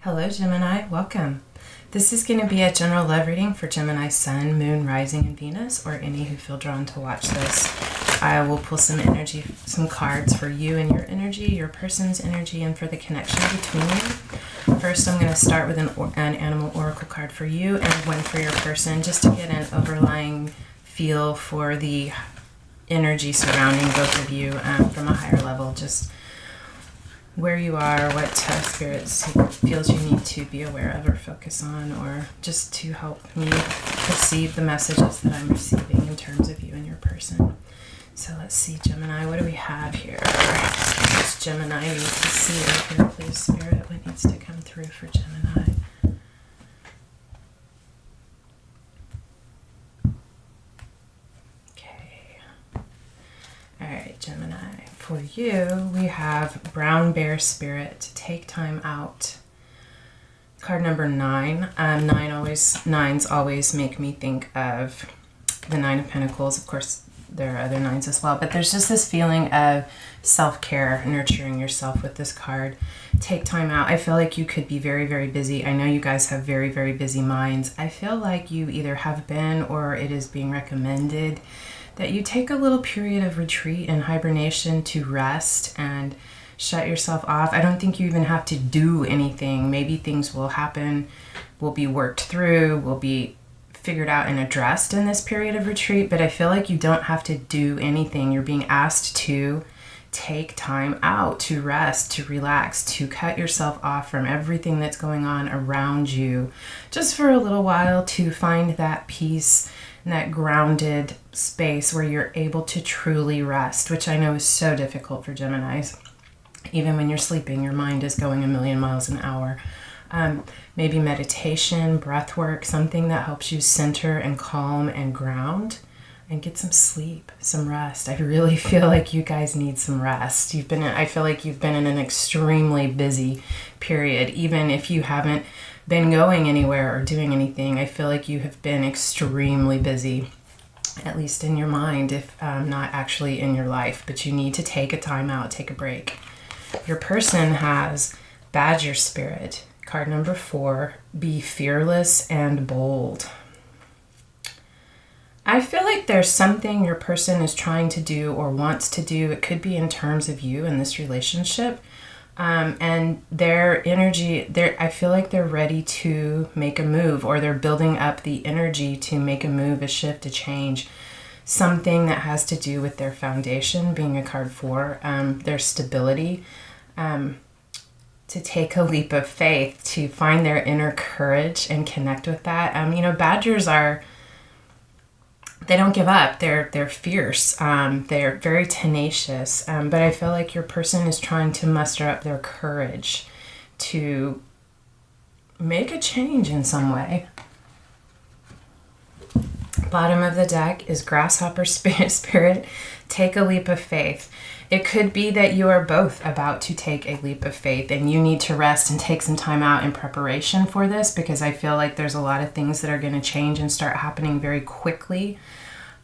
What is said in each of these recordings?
Hello Gemini, welcome. This is going to be a general love reading for Gemini Sun, Moon, Rising, and Venus, or any who feel drawn to watch this. I will pull some energy, some cards for you and your energy, your person's energy, and for the connection between you. First, I'm going to start with an animal oracle card for you and one for your person, just to get an overlying feel for the energy surrounding both of you from a higher level, just where you are, what spirit feels you need to be aware of or focus on, or just to help me perceive the messages that I'm receiving in terms of you and your person. So let's see, Gemini, what do we have here? What does Gemini need to see right here, please, Spirit? What needs to come through for Gemini? Okay. All right, Gemini. For you, we have Brown Bear Spirit, take time out. Card number 9. Nines always make me think of the Nine of Pentacles. Of course, there are other nines as well, but there's just this feeling of self-care, nurturing yourself with this card. Take time out. I feel like you could be very, very busy. I know you guys have very, very busy minds. I feel like you either have been or it is being recommended that you take a little period of retreat and hibernation to rest and shut yourself off. I don't think you even have to do anything. Maybe things will happen, will be worked through, will be figured out and addressed in this period of retreat, but I feel like you don't have to do anything. You're being asked to take time out, to rest, to relax, to cut yourself off from everything that's going on around you, just for a little while, to find that peace and that grounded space where you're able to truly rest, which I know is so difficult for Geminis. Even when you're sleeping, your mind is going a million miles an hour. Maybe meditation, breath work, something that helps you center and calm and ground and get some sleep, some rest. I really feel like you guys need some rest. I feel like you've been in an extremely busy period. Even if you haven't been going anywhere or doing anything, I feel like you have been extremely busy, at least in your mind, if not actually in your life. But you need to take a time out, take a break. Your person has Badger Spirit. Card number 4, be fearless and bold. I feel like there's something your person is trying to do or wants to do. It could be in terms of you in this relationship. And their energy, I feel like they're ready to make a move, or they're building up the energy to make a move, a shift, a change. Something that has to do with their foundation, being a card 4, their stability. To take a leap of faith, to find their inner courage and connect with that. Badgers they don't give up. They're fierce. They're very tenacious. But I feel like your person is trying to muster up their courage to make a change in some way. Bottom of the deck is Grasshopper Spirit. Take a leap of faith. It could be that you are both about to take a leap of faith and you need to rest and take some time out in preparation for this, because I feel like there's a lot of things that are going to change and start happening very quickly.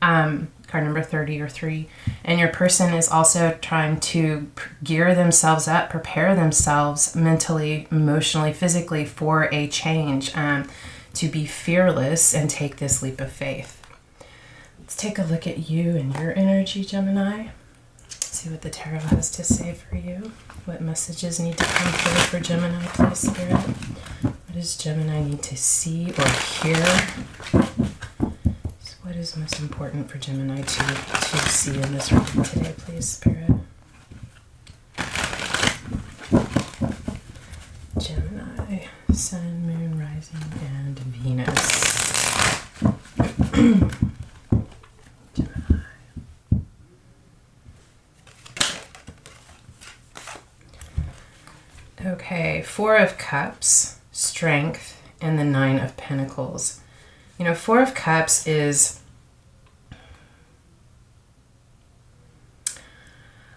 Card number 30 or 3. And your person is also trying to gear themselves up, prepare themselves mentally, emotionally, physically for a change, to be fearless and take this leap of faith. Let's take a look at you and your energy, Gemini. See what the tarot has to say for you. What messages need to come through for Gemini, please, Spirit? What does Gemini need to see or hear? So what is most important for Gemini to see in this reading today, please, Spirit? Gemini, Sun, Moon, Rising, and Venus. Okay, 4 of Cups, Strength, and the 9 of Pentacles. 4 of Cups is,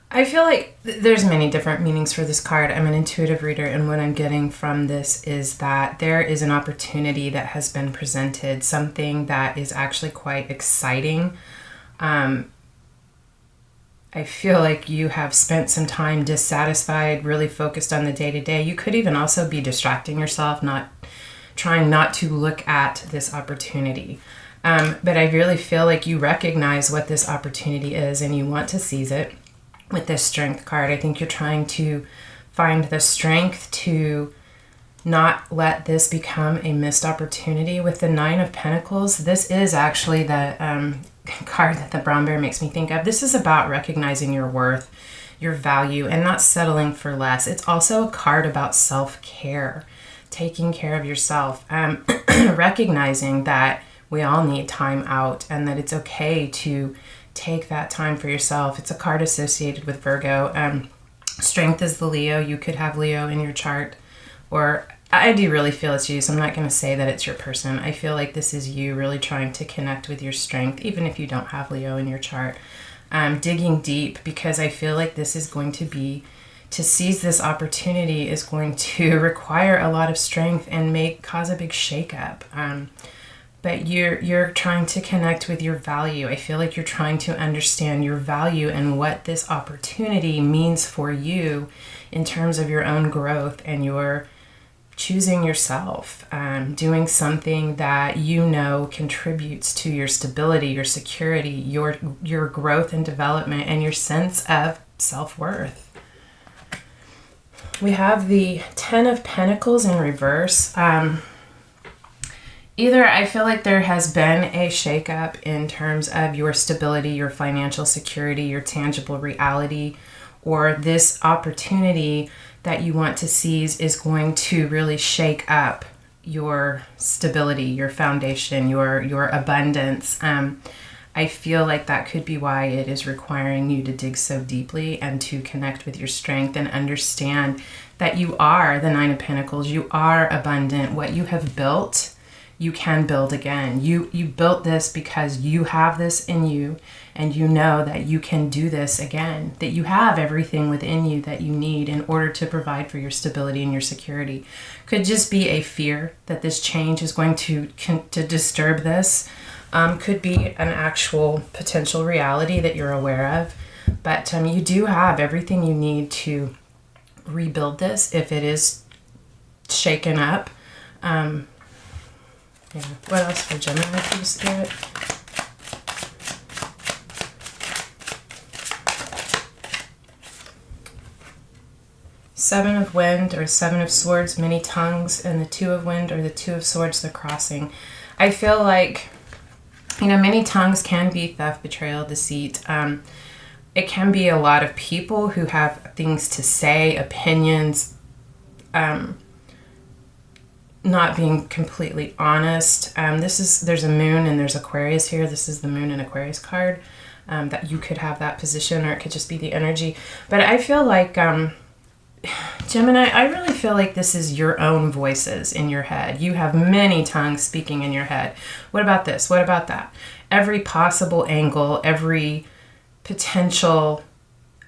I feel like there's many different meanings for this card. I'm an intuitive reader, and what I'm getting from this is that there is an opportunity that has been presented, something that is actually quite exciting. I feel like you have spent some time dissatisfied, really focused on the day-to-day. You could even also be distracting yourself, trying not to look at this opportunity. But I really feel like you recognize what this opportunity is and you want to seize it with this Strength card. I think you're trying to find the strength to not let this become a missed opportunity. With the Nine of Pentacles, this is actually the card that the brown bear makes me think of. This is about recognizing your worth, your value, and not settling for less. It's also a card about self-care, taking care of yourself, recognizing that we all need time out and that it's okay to take that time for yourself. It's a card associated with Virgo. Strength is the Leo. You could have Leo in your chart, or I do really feel it's you, so I'm not going to say that it's your person. I feel like this is you really trying to connect with your strength, even if you don't have Leo in your chart. Digging deep, because I feel like this is going to be, to seize this opportunity is going to require a lot of strength and cause a big shakeup. But you're trying to connect with your value. I feel like you're trying to understand your value and what this opportunity means for you in terms of your own growth and your choosing yourself, doing something that you know contributes to your stability, your security, your growth and development, and your sense of self-worth. We have the Ten of Pentacles in reverse. Either I feel like there has been a shakeup in terms of your stability, your financial security, your tangible reality, or this opportunity that you want to seize is going to really shake up your stability, your foundation, your abundance. I feel like that could be why it is requiring you to dig so deeply and to connect with your strength and understand that you are the Nine of Pentacles. You are abundant. What you have built, you can build again. You built this because you have this in you, and you know that you can do this again, that you have everything within you that you need in order to provide for your stability and your security. Could just be a fear that this change is going to disturb this. Could be an actual potential reality that you're aware of. But you do have everything you need to rebuild this if it is shaken up. Yeah. What else for Gemini, please, Spirit? Seven of Wind or Seven of Swords, many tongues, and the Two of Wind or the Two of Swords, the crossing. I feel like, many tongues can be theft, betrayal, deceit. It can be a lot of people who have things to say, opinions, not being completely honest. There's a moon and there's Aquarius here. This is the Moon and Aquarius card, that you could have that position, or it could just be the energy. But I feel like, Gemini, I really feel like this is your own voices in your head. You have many tongues speaking in your head. What about this? What about that? Every possible angle, every potential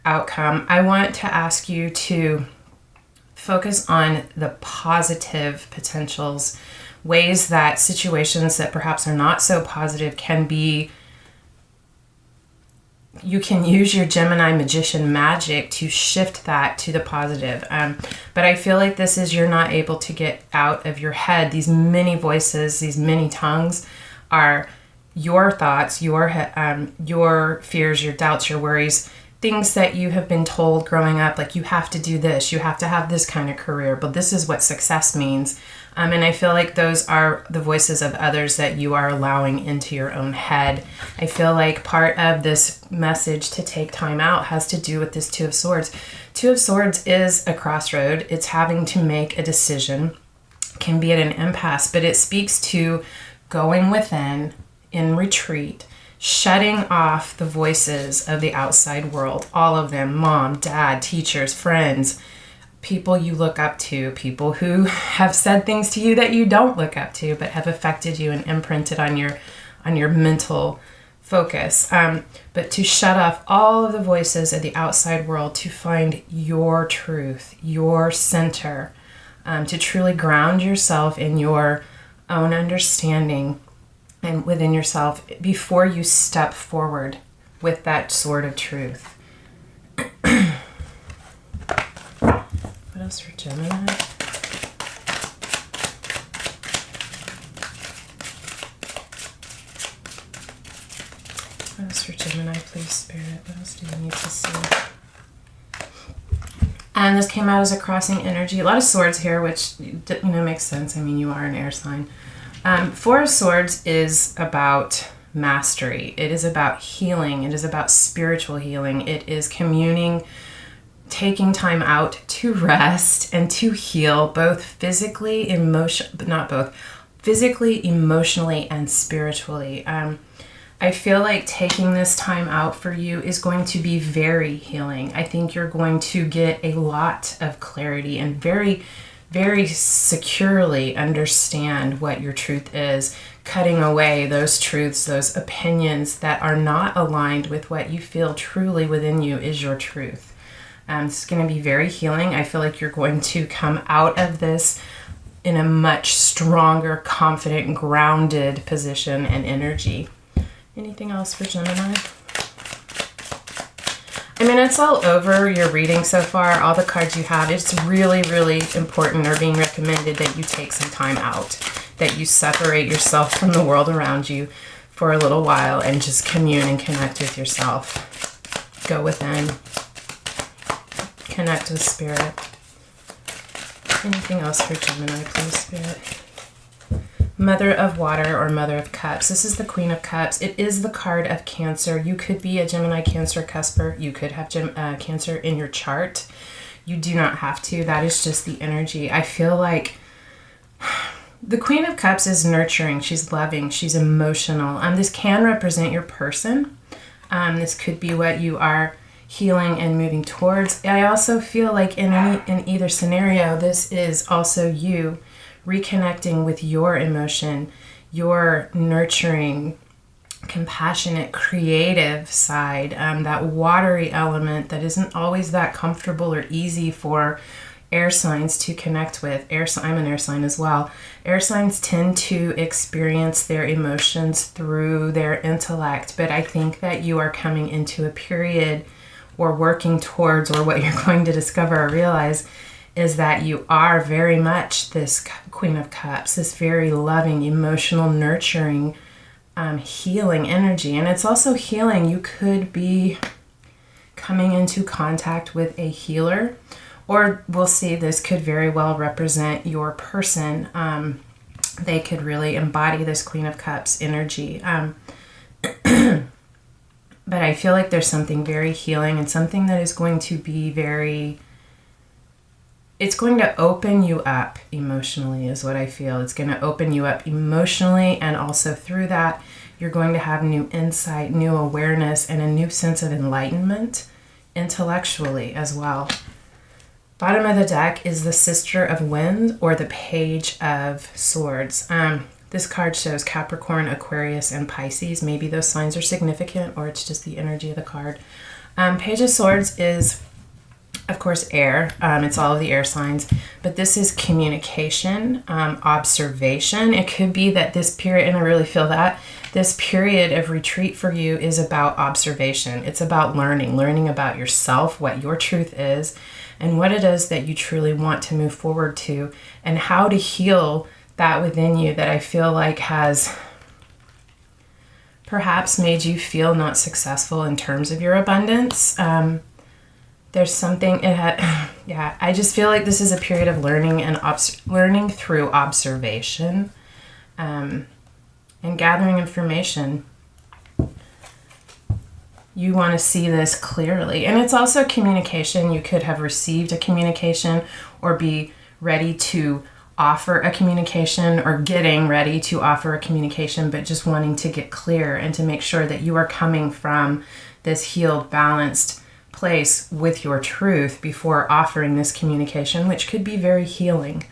outcome. I want to ask you to focus on the positive potentials, ways that situations that perhaps are not so positive can be. You can use your Gemini magician magic to shift that to the positive. But I feel like this is, you're not able to get out of your head. These many voices, these many tongues are your thoughts, your fears, your doubts, your worries, things that you have been told growing up, like you have to do this, you have to have this kind of career, but this is what success means. And I feel like those are the voices of others that you are allowing into your own head. I feel like part of this message to take time out has to do with this Two of Swords. Two of Swords is a crossroad. It's having to make a decision, can be at an impasse, but it speaks to going within, in retreat, shutting off the voices of the outside world, all of them, mom, dad, teachers, friends, people you look up to, people who have said things to you that you don't look up to but have affected you and imprinted on your mental focus. But to shut off all of the voices of the outside world, to find your truth, your center, to truly ground yourself in your own understanding and within yourself before you step forward with that sword of truth. else for Gemini? What else for Gemini, please, Spirit? What else do you need to see? And this came out as a crossing energy. A lot of swords here, which, makes sense. I mean, you are an air sign. Four of Swords is about mastery. It is about healing. It is about spiritual healing. It is communing, taking time out to rest and to heal, both physically, physically, emotionally, and spiritually. I feel like taking this time out for you is going to be very healing. I think you're going to get a lot of clarity and very, very securely understand what your truth is, cutting away those truths, those opinions that are not aligned with what you feel truly within you is your truth. It's going to be very healing. I feel like you're going to come out of this in a much stronger, confident, grounded position and energy. Anything else for Gemini? I mean, it's all over your reading so far, all the cards you have. It's really, really important or being recommended that you take some time out, that you separate yourself from the world around you for a little while and just commune and connect with yourself. Go within. Connect with Spirit. Anything else for Gemini, please, Spirit? Mother of Water or Mother of Cups. This is the Queen of Cups. It is the card of Cancer. You could be a Gemini Cancer cusper. You could have Cancer in your chart. You do not have to. That is just the energy. I feel like the Queen of Cups is nurturing. She's loving. She's emotional. This can represent your person. This could be what you are healing and moving towards. I also feel like in either scenario, this is also you reconnecting with your emotion, your nurturing, compassionate, creative side, that watery element that isn't always that comfortable or easy for air signs to connect with. I'm an air sign as well. Air signs tend to experience their emotions through their intellect, but I think that you are coming into a period or working towards, or what you're going to discover or realize is that you are very much this Queen of Cups, this very loving, emotional, nurturing, healing energy. And it's also healing. You could be coming into contact with a healer, or we'll see, this could very well represent your person. They could really embody this Queen of Cups energy. But I feel like there's something very healing and something that is going to be it's going to open you up emotionally is what I feel. It's going to open you up emotionally, and also through that, you're going to have new insight, new awareness, and a new sense of enlightenment intellectually as well. Bottom of the deck is the Sister of Wind or the Page of Swords. This card shows Capricorn, Aquarius, and Pisces. Maybe those signs are significant, or it's just the energy of the card. Page of Swords is, of course, air. It's all of the air signs, but this is communication, observation. It could be that this period, and I really feel that, this period of retreat for you is about observation. It's about learning about yourself, what your truth is, and what it is that you truly want to move forward to, and how to heal that within you that I feel like has perhaps made you feel not successful in terms of your abundance. There's something, I just feel like this is a period of learning and learning through observation, and gathering information. You want to see this clearly. And it's also communication. You could have received a communication or be ready to offer a communication, or getting ready to offer a communication, but just wanting to get clear and to make sure that you are coming from this healed, balanced place with your truth before offering this communication, which could be very healing.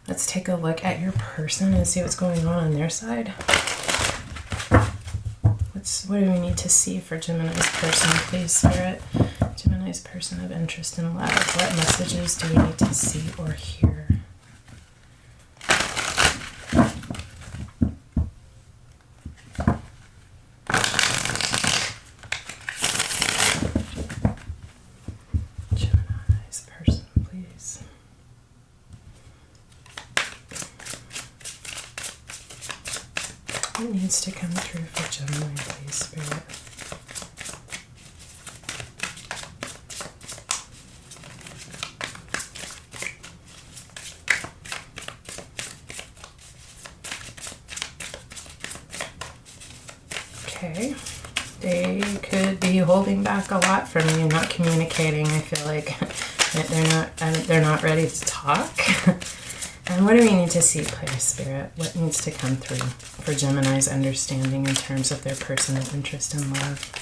Let's take a look at your person and see what's going on their side. What do we need to see for Gemini's person, please, Spirit? Gemini's person of interest and love. What messages do we need to see or hear? Gemini's person, please. What needs to come through for Gemini, please, Spirit? Okay. They could be holding back a lot from you, not communicating. I feel like they're not ready to talk. And what do we need to see, please, Spirit? What needs to come through for Gemini's understanding in terms of their personal interest and love?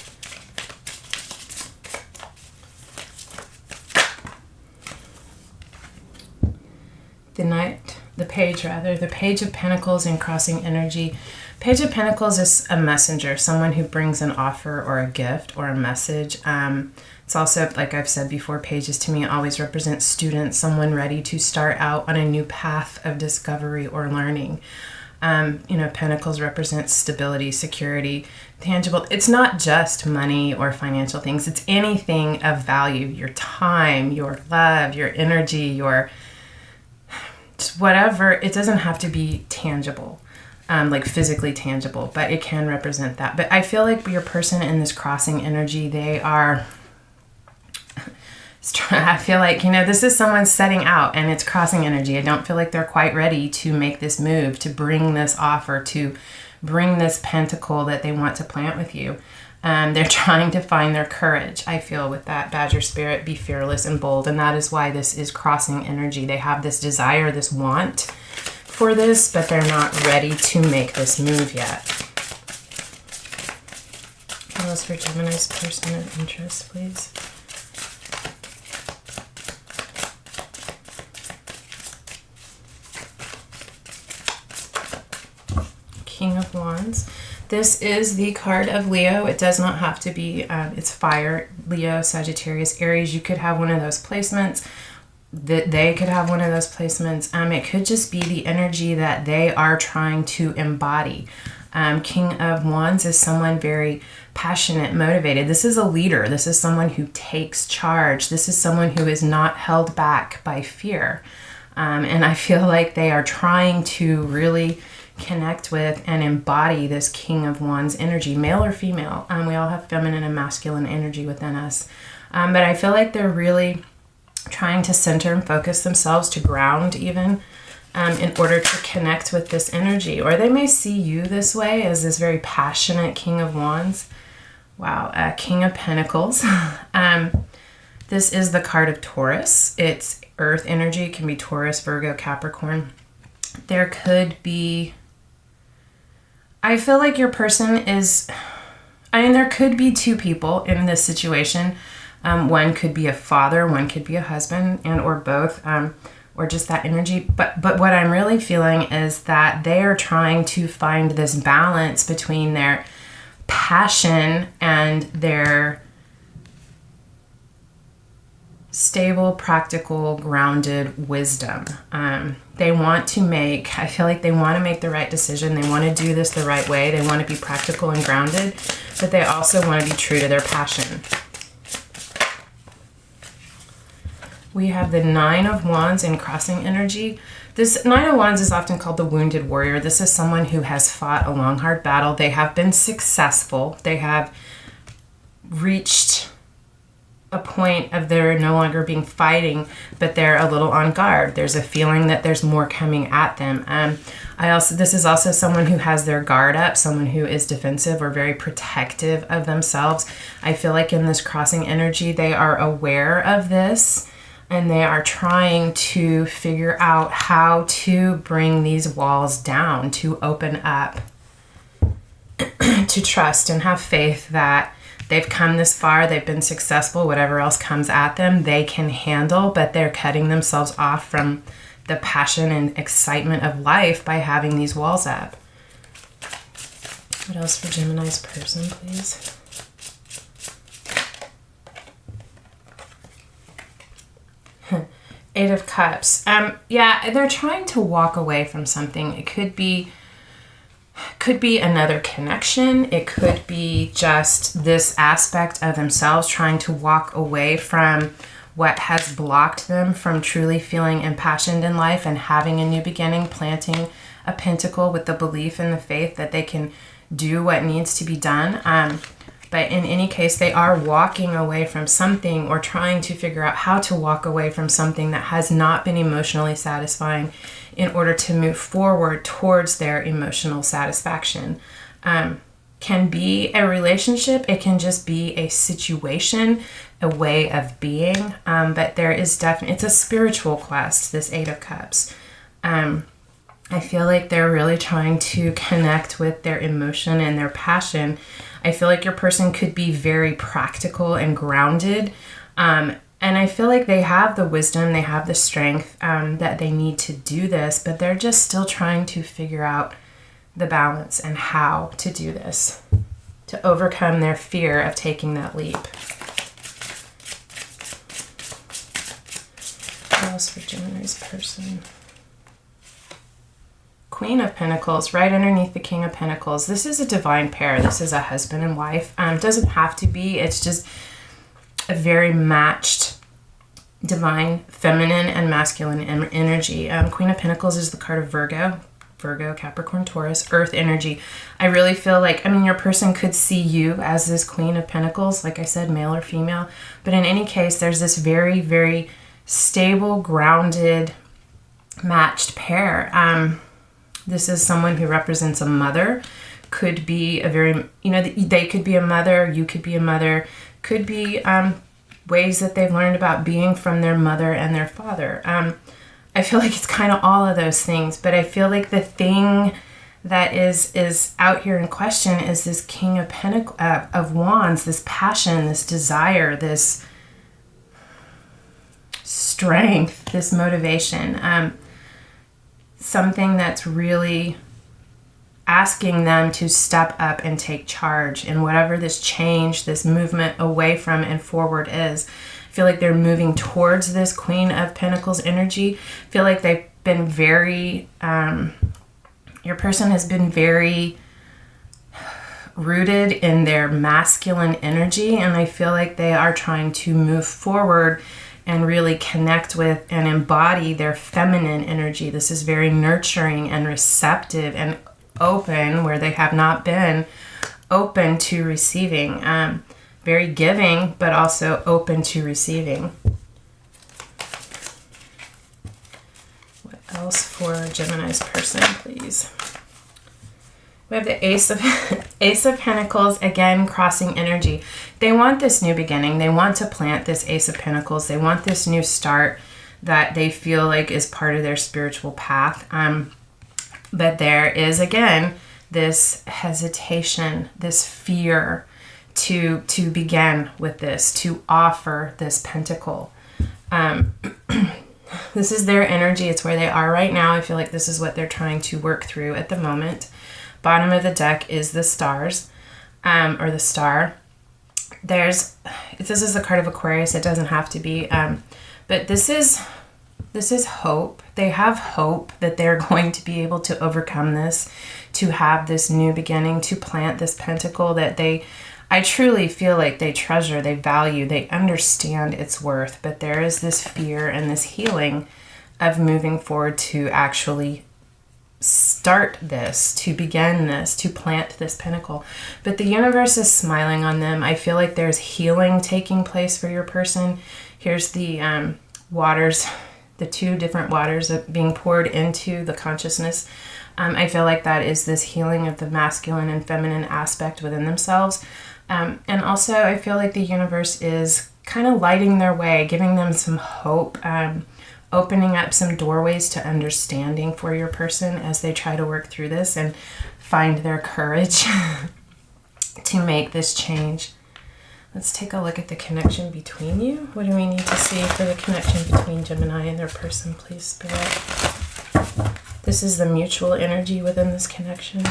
The Page of Pentacles in crossing energy. Page of Pentacles is a messenger, someone who brings an offer or a gift or a message. It's also, like I've said before, pages to me always represent students, someone ready to start out on a new path of discovery or learning. Pentacles represent stability, security, tangible. It's not just money or financial things. It's anything of value, your time, your love, your energy, your just whatever. It doesn't have to be tangible. Like physically tangible, but it can represent that. But I feel like your person in this crossing energy, I feel like, this is someone setting out and it's crossing energy. I don't feel like they're quite ready to make this move, to bring this offer, to bring this pentacle that they want to plant with you. They're trying to find their courage, I feel, with that Badger Spirit, be fearless and bold. And that is why this is crossing energy. They have this desire, this want for this, but they're not ready to make this move yet. What else for Gemini's person of interest, please? King of Wands. This is the card of Leo. It does not have to be, it's fire, Leo, Sagittarius, Aries. You could have one of those placements. That they could have one of those placements. It could just be the energy that they are trying to embody. King of Wands is someone very passionate, motivated. This is a leader. This is someone who takes charge. This is someone who is not held back by fear. And I feel like they are trying to really connect with and embody this King of Wands energy, male or female. We all have feminine and masculine energy within us. But I feel like they're really trying to center and focus themselves, to ground even, in order to connect with this energy. Or they may see you this way as this very passionate King of Wands. Wow, King of Pentacles. This is the card of Taurus. It's earth energy. It can be Taurus, Virgo, Capricorn. There could be, I feel like your person is, there could be two people in this situation. One could be a father, one could be a husband, and or both, or just that energy. But what I'm really feeling is that they are trying to find this balance between their passion and their stable, practical, grounded wisdom. They want to make, I feel like they want to make the right decision. They want to do this the right way. They want to be practical and grounded, but they also want to be true to their passion. We have the Nine of Wands in crossing energy. This Nine of Wands is often called the wounded warrior. This is someone who has fought a long, hard battle. They have been successful. They have reached a point of there no longer being fighting, but they're a little on guard. There's a feeling that there's more coming at them. This is also someone who has their guard up, someone who is defensive or very protective of themselves. I feel like in this crossing energy, they are aware of this. And they are trying to figure out how to bring these walls down, to open up, to trust and have faith that they've come this far, they've been successful, whatever else comes at them, they can handle, but they're cutting themselves off from the passion and excitement of life by having these walls up. What else for Gemini's person, please? Eight of Cups. They're trying to walk away from something. It could be another connection. It could be just this aspect of themselves trying to walk away from what has blocked them from truly feeling impassioned in life and having a new beginning, planting a pentacle with the belief and the faith that they can do what needs to be done. But in any case, they are walking away from something or trying to figure out how to walk away from something that has not been emotionally satisfying in order to move forward towards their emotional satisfaction. Can be a relationship, it can just be a situation, a way of being, but there is definitely, it's a spiritual quest, this Eight of Cups. I feel like they're really trying to connect with their emotion and their passion. I feel like your person could be very practical and grounded, and I feel like they have the wisdom, they have the strength that they need to do this, but they're just still trying to figure out the balance and how to do this, to overcome their fear of taking that leap. What else for Gemini's person? Queen of Pentacles, right underneath the King of Pentacles. This is a divine pair. This is a husband and wife. Doesn't have to be. It's just a very matched divine feminine and masculine energy. Queen of Pentacles is the card of Virgo, Capricorn, Taurus, earth energy. I really feel like, your person could see you as this Queen of Pentacles, like I said, male or female. But in any case, there's this very, very stable, grounded, matched pair. This is someone who represents a mother, could be a very, they could be a mother, you could be a mother, could be ways that they've learned about being from their mother and their father. I feel like it's kind of all of those things, but I feel like the thing that is out here in question is this King of of Wands, this passion, this desire, this strength, this motivation. Something that's really asking them to step up and take charge in whatever this change, this movement away from and forward is. I feel like they're moving towards this Queen of Pentacles energy. I feel like they've been very, your person has been very rooted in their masculine energy, and I feel like they are trying to move forward and really connect with and embody their feminine energy. This is very nurturing and receptive and open, where they have not been open to receiving. Very giving, but also open to receiving. What else for Gemini's person, please? We have the Ace of Pentacles, again, crossing energy. They want this new beginning. They want to plant this Ace of Pentacles. They want this new start that they feel like is part of their spiritual path. But there is, again, this hesitation, this fear to begin with this, to offer this pentacle. This is their energy. It's where they are right now. I feel like this is what they're trying to work through at the moment. Bottom of the deck is the stars, or the star. This is the card of Aquarius. It doesn't have to be, but this is hope. They have hope that they're going to be able to overcome this, to have this new beginning, to plant this pentacle that I truly feel like they treasure, they value, they understand its worth. But there is this fear and this healing of moving forward to actually start this, to begin this, to plant this pentacle. But the universe is smiling on them. I feel like there's healing taking place for your person. Here's the waters, the two different waters being poured into the consciousness. I feel like that is this healing of the masculine and feminine aspect within themselves. And also I feel like the universe is kind of lighting their way, giving them some hope, opening up some doorways to understanding for your person as they try to work through this and find their courage to make this change. Let's take a look at the connection between you. What do we need to see for the connection between Gemini and their person, please, Spirit? This is the mutual energy within this connection.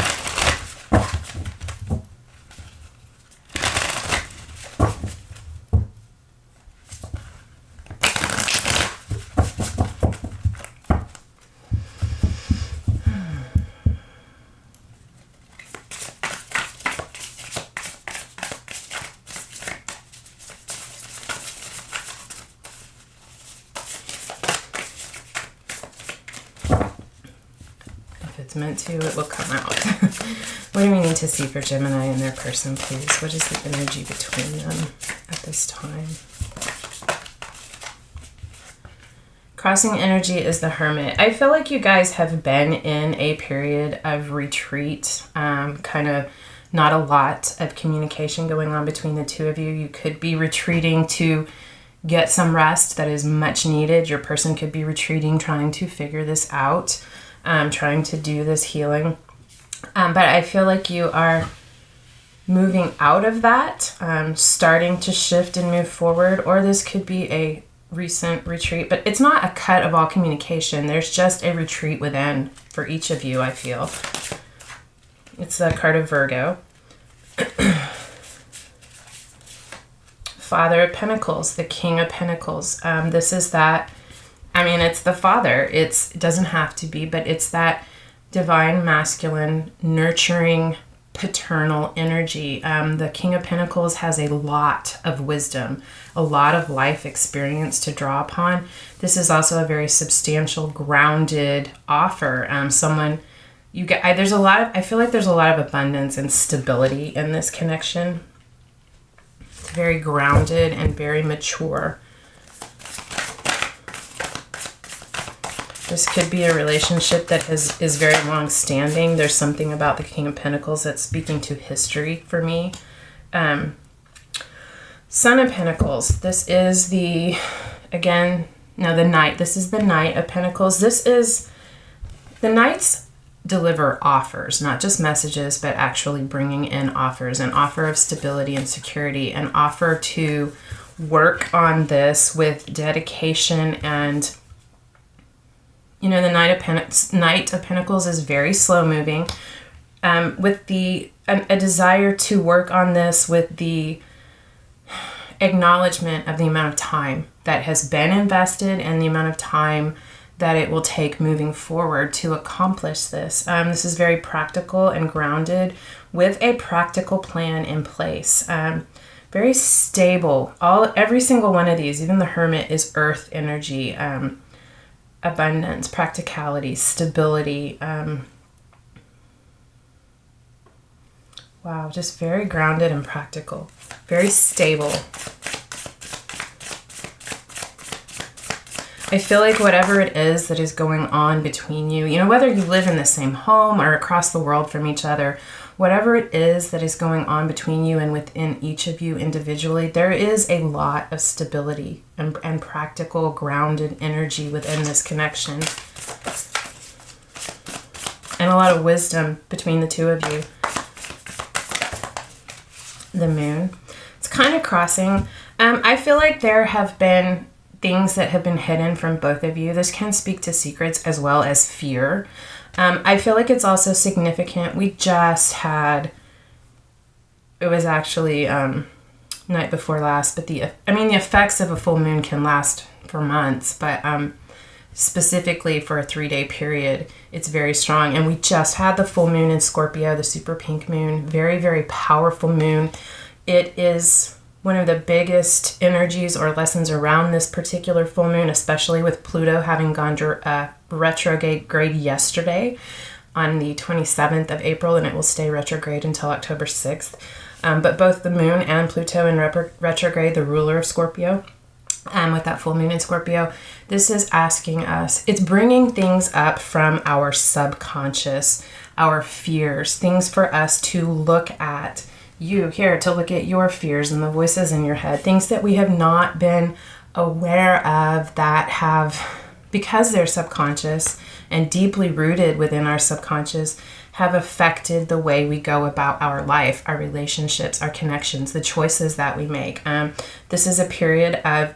it's meant to, it will come out. What do we need to see for Gemini and their person, please? What is the energy between them at this time? Crossing energy is the Hermit. I feel like you guys have been in a period of retreat, kind of not a lot of communication going on between the two of you. You could be retreating to get some rest that is much needed. Your person could be retreating, trying to figure this out, trying to do this healing. But I feel like you are moving out of that, starting to shift and move forward, or this could be a recent retreat, but it's not a cut of all communication. There's just a retreat within for each of you, I feel. It's the card of Virgo. Father of Pentacles, the King of Pentacles. This is that, I mean, it's the father. It doesn't have to be, but it's that divine, masculine, nurturing, paternal energy. The King of Pentacles has a lot of wisdom, a lot of life experience to draw upon. This is also a very substantial, grounded offer. There's a lot of, I feel like there's a lot of abundance and stability in this connection. It's very grounded and very mature. This could be a relationship that is very long-standing. There's something about the King of Pentacles that's speaking to history for me. Son of Pentacles. This is the Knight. This is the Knight of Pentacles. The Knights deliver offers, not just messages, but actually bringing in offers, an offer of stability and security, an offer to work on this with dedication. And the Knight of Pentacles is very slow moving, with a desire to work on this with the acknowledgement of the amount of time that has been invested and the amount of time that it will take moving forward to accomplish this. This is very practical and grounded with a practical plan in place. Very stable. Every single one of these, even the Hermit, is earth energy. Abundance, practicality, stability. Wow, just very grounded and practical. Very stable. I feel like whatever it is that is going on between you, whether you live in the same home or across the world from each other, whatever it is that is going on between you and within each of you individually, there is a lot of stability and practical, grounded energy within this connection. And a lot of wisdom between the two of you. The Moon. It's kind of crossing. I feel like there have been things that have been hidden from both of you. This can speak to secrets as well as fear. I feel like it's also significant. We just had, it was actually night before last, but the effects of a full moon can last for months, but specifically for a 3-day period, it's very strong. And we just had the full moon in Scorpio, the super pink moon, very, very powerful moon. It is one of the biggest energies or lessons around this particular full moon, especially with Pluto having gone retrograde yesterday on the 27th of April, and it will stay retrograde until October 6th. But both the moon and Pluto in retrograde, the ruler of Scorpio, with that full moon in Scorpio, this is asking us, it's bringing things up from our subconscious, our fears, things for us to look at. To look at your fears and the voices in your head, things that we have not been aware of that have, because they're subconscious and deeply rooted within our subconscious, have affected the way we go about our life, our relationships, our connections, the choices that we make. This is a period of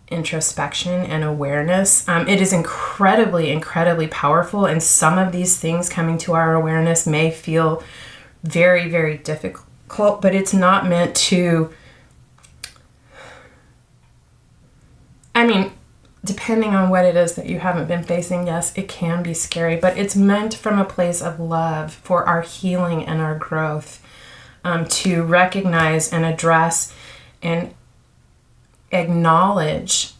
introspection and awareness. It is incredibly, incredibly powerful, and some of these things coming to our awareness may feel very, very difficult, but it's not meant to, depending on what it is that you haven't been facing, yes, it can be scary, but it's meant from a place of love for our healing and our growth, to recognize and address and acknowledge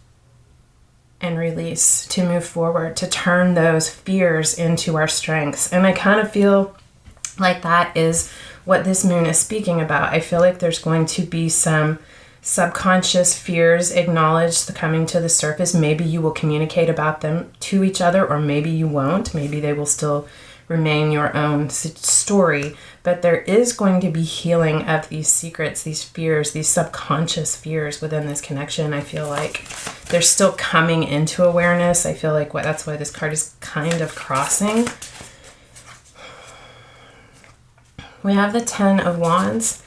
and release, to move forward, to turn those fears into our strengths. And I kind of feel like that is what this moon is speaking about. I feel like there's going to be some subconscious fears acknowledged coming to the surface. Maybe you will communicate about them to each other, or maybe you won't. Maybe they will still remain your own story. But there is going to be healing of these secrets, these fears, these subconscious fears within this connection. I feel like they're still coming into awareness. I feel like that's why this card is kind of crossing. We have the 10 of Wands.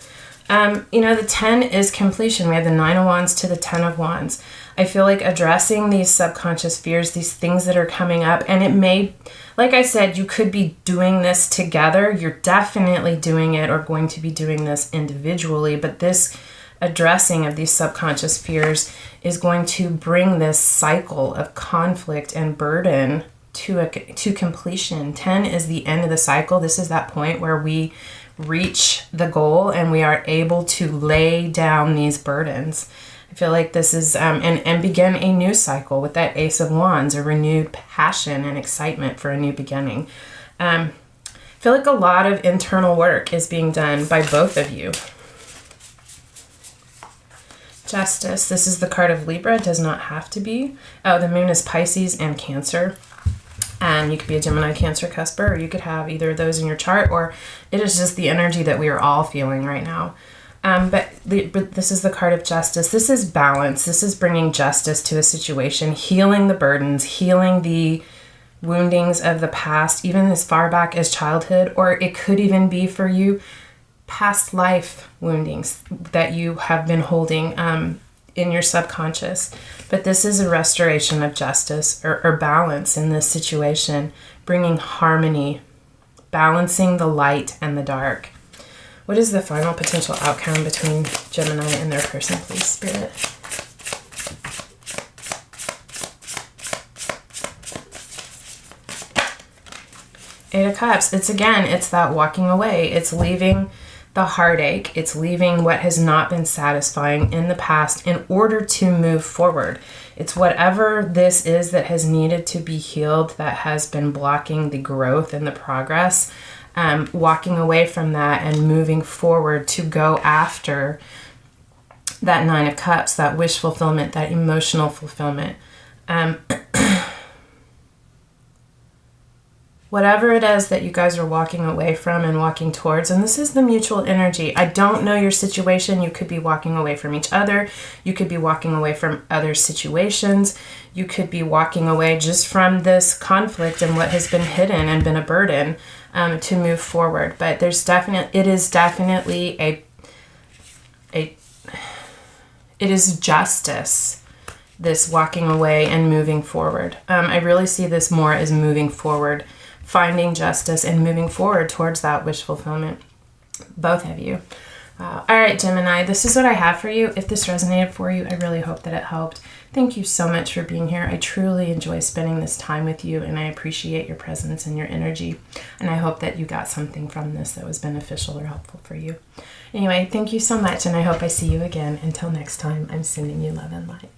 The 10 is completion. We have the 9 of Wands to the 10 of Wands. I feel like addressing these subconscious fears, these things that are coming up, and it may, like I said, you could be doing this together. You're definitely doing it or going to be doing this individually, but this addressing of these subconscious fears is going to bring this cycle of conflict and burden to completion. 10 is the end of the cycle. This is that point where we reach the goal and we are able to lay down these burdens. I feel like this is and begin a new cycle with that Ace of Wands, a renewed passion and excitement for a new beginning. I feel like a lot of internal work is being done by both of you. Justice. This is the card of Libra. It does not have to be. Oh, the moon is Pisces and Cancer. And you could be a Gemini, Cancer, Cusper, or you could have either of those in your chart, or it is just the energy that we are all feeling right now. But this is the card of Justice. This is balance. This is bringing justice to a situation, healing the burdens, healing the woundings of the past, even as far back as childhood, or it could even be for you past life woundings that you have been holding in your subconscious. But this is a restoration of justice or balance in this situation, bringing harmony, balancing the light and the dark. What is the final potential outcome between Gemini and their person, please, Spirit? Eight of Cups. It's that walking away. It's leaving the heartache. It's leaving what has not been satisfying in the past in order to move forward. It's whatever this is that has needed to be healed, that has been blocking the growth and the progress. Walking away from that and moving forward to go after that 9 of Cups, that wish fulfillment, that emotional fulfillment. Whatever it is that you guys are walking away from and walking towards, and this is the mutual energy. I don't know your situation. You could be walking away from each other. You could be walking away from other situations. You could be walking away just from this conflict and what has been hidden and been a burden to move forward. But it is definitely it is justice, this walking away and moving forward. I really see this more as moving forward, finding justice and moving forward towards that wish fulfillment. Both of you. All right, Gemini, this is what I have for you. If this resonated for you, I really hope that it helped. Thank you so much for being here. I truly enjoy spending this time with you, and I appreciate your presence and your energy. And I hope that you got something from this that was beneficial or helpful for you. Anyway, thank you so much, and I hope I see you again. Until next time, I'm sending you love and light.